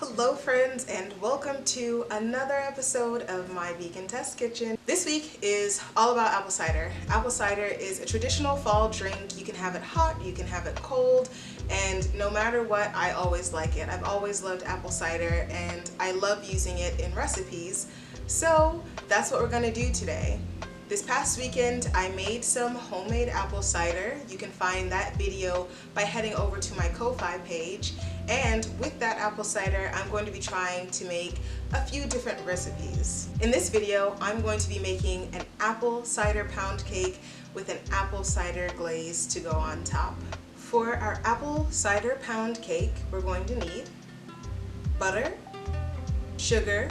Hello friends, and welcome to another episode of my vegan test kitchen. This week is all about apple cider. Apple cider is a traditional fall drink. You can have it hot, you can have it cold, and no matter what, I always like it. I've always loved apple cider and I love using it in recipes. So that's what we're gonna do today. This past weekend, I made some homemade apple cider. You can find that video by heading over to my Ko-Fi page. And with that apple cider, I'm going to be trying to make a few different recipes. In this video, I'm going to be making an apple cider pound cake with an apple cider glaze to go on top. For our apple cider pound cake, we're going to need butter, sugar,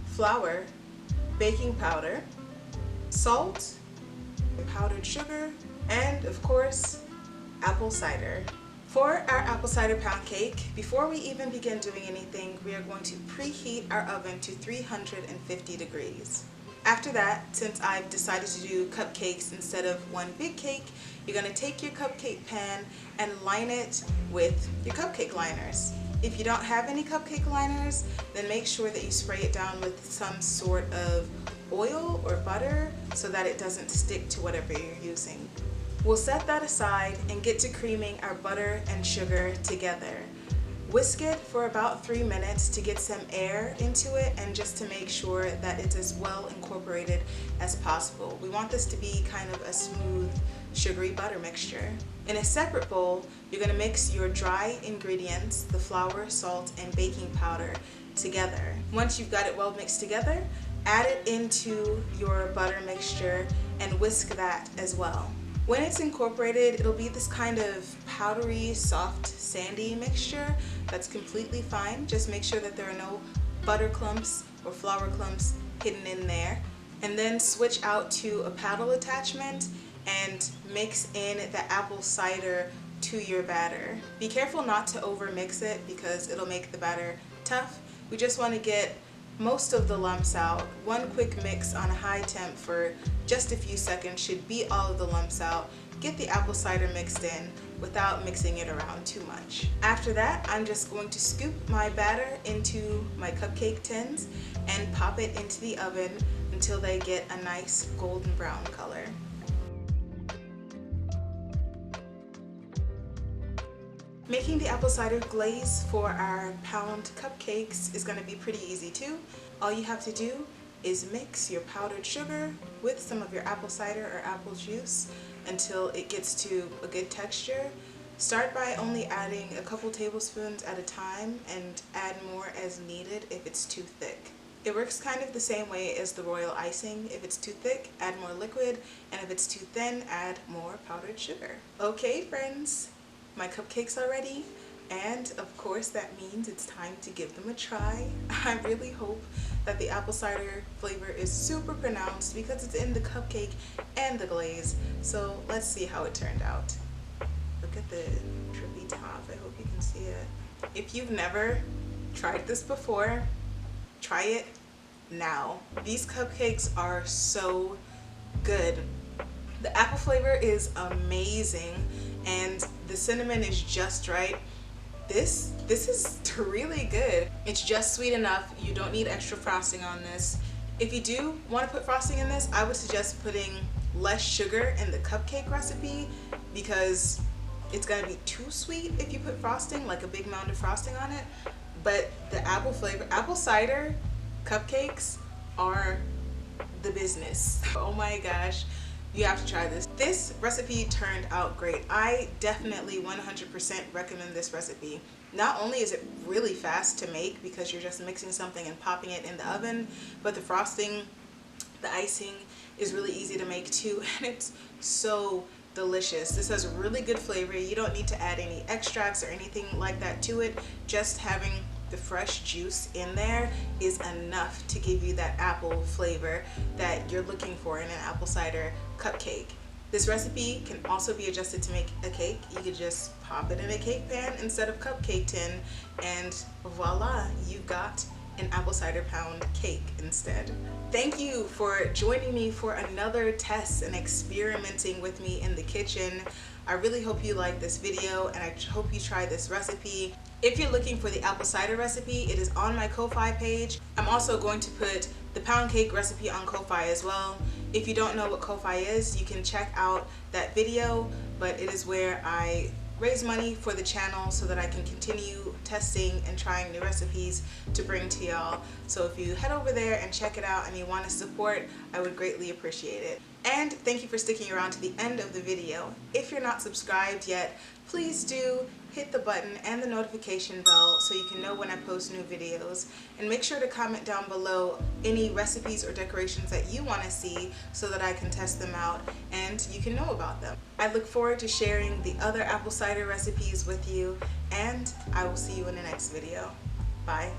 flour, baking powder, salt, powdered sugar, and of course, apple cider. For our apple cider pound cake, before we even begin doing anything, we are going to preheat our oven to 350 degrees. After that, since I've decided to do cupcakes instead of one big cake, you're going to take your cupcake pan and line it with your cupcake liners. If you don't have any cupcake liners, then make sure that you spray it down with some sort of oil or butter so that it doesn't stick to whatever you're using. We'll set that aside and get to creaming our butter and sugar together. Whisk it for about 3 minutes to get some air into it and just to make sure that it's as well incorporated as possible. We want this to be kind of a smooth, sugary butter mixture. In a separate bowl, you're going to mix your dry ingredients, the flour, salt, and baking powder together. Once you've got it well mixed together, add it into your butter mixture and whisk that as well. When it's incorporated, it'll be this kind of powdery, soft, sandy mixture that's completely fine. Just make sure that there are no butter clumps or flour clumps hidden in there. And then switch out to a paddle attachment and mix in the apple cider to your batter. Be careful not to over mix it because it'll make the batter tough. We just want to get most of the lumps out. One quick mix on a high temp for just a few seconds should beat all of the lumps out. Get the apple cider mixed in without mixing it around too much. After that, I'm just going to scoop my batter into my cupcake tins and pop it into the oven until they get a nice golden brown color. Making the apple cider glaze for our pound cupcakes is going to be pretty easy too. All you have to do is mix your powdered sugar with some of your apple cider or apple juice until it gets to a good texture. Start by only adding a couple tablespoons at a time and add more as needed if it's too thick. It works kind of the same way as the royal icing. If it's too thick, add more liquid, and if it's too thin, add more powdered sugar. Okay friends, my cupcakes are ready, and of course that means it's time to give them a try. I really hope that the apple cider flavor is super pronounced because it's in the cupcake and the glaze. So let's see how it turned out. Look at the drippy top. I hope you can see it. If you've never tried this before, try it now. These cupcakes are so good. The apple flavor is amazing and the cinnamon is just right. This is really good. It's just sweet enough. You don't need extra frosting on this. If you do want to put frosting in this, I would suggest putting less sugar in the cupcake recipe because it's going to be too sweet if you put frosting, like a big mound of frosting on it. But the apple flavor, apple cider cupcakes are the business. Oh my gosh. You have to try this. This recipe turned out great. I definitely 100% recommend this recipe. Not only is it really fast to make because you're just mixing something and popping it in the oven, but the frosting, the icing is really easy to make too, and it's so delicious. This has really good flavor. You don't need to add any extracts or anything like that to it. Just having the fresh juice in there is enough to give you that apple flavor that you're looking for in an apple cider cupcake. This recipe can also be adjusted to make a cake. You could just pop it in a cake pan instead of cupcake tin, and voila, you've got an apple cider pound cake instead. Thank you for joining me for another test and experimenting with me in the kitchen. I really hope you like this video and I hope you try this recipe. If you're looking for the apple cider recipe, it is on my Ko-Fi page. I'm also going to put the pound cake recipe on Ko-Fi as well. If you don't know what Ko-Fi is, you can check out that video, but it is where I raise money for the channel so that I can continue testing and trying new recipes to bring to y'all. So if you head over there and check it out and you want to support, I would greatly appreciate it. And thank you for sticking around to the end of the video. If you're not subscribed yet, please do hit the button and the notification bell so you can know when I post new videos. And make sure to comment down below any recipes or decorations that you want to see so that I can test them out and you can know about them. I look forward to sharing the other apple cider recipes with you, and I will see you in the next video. Bye.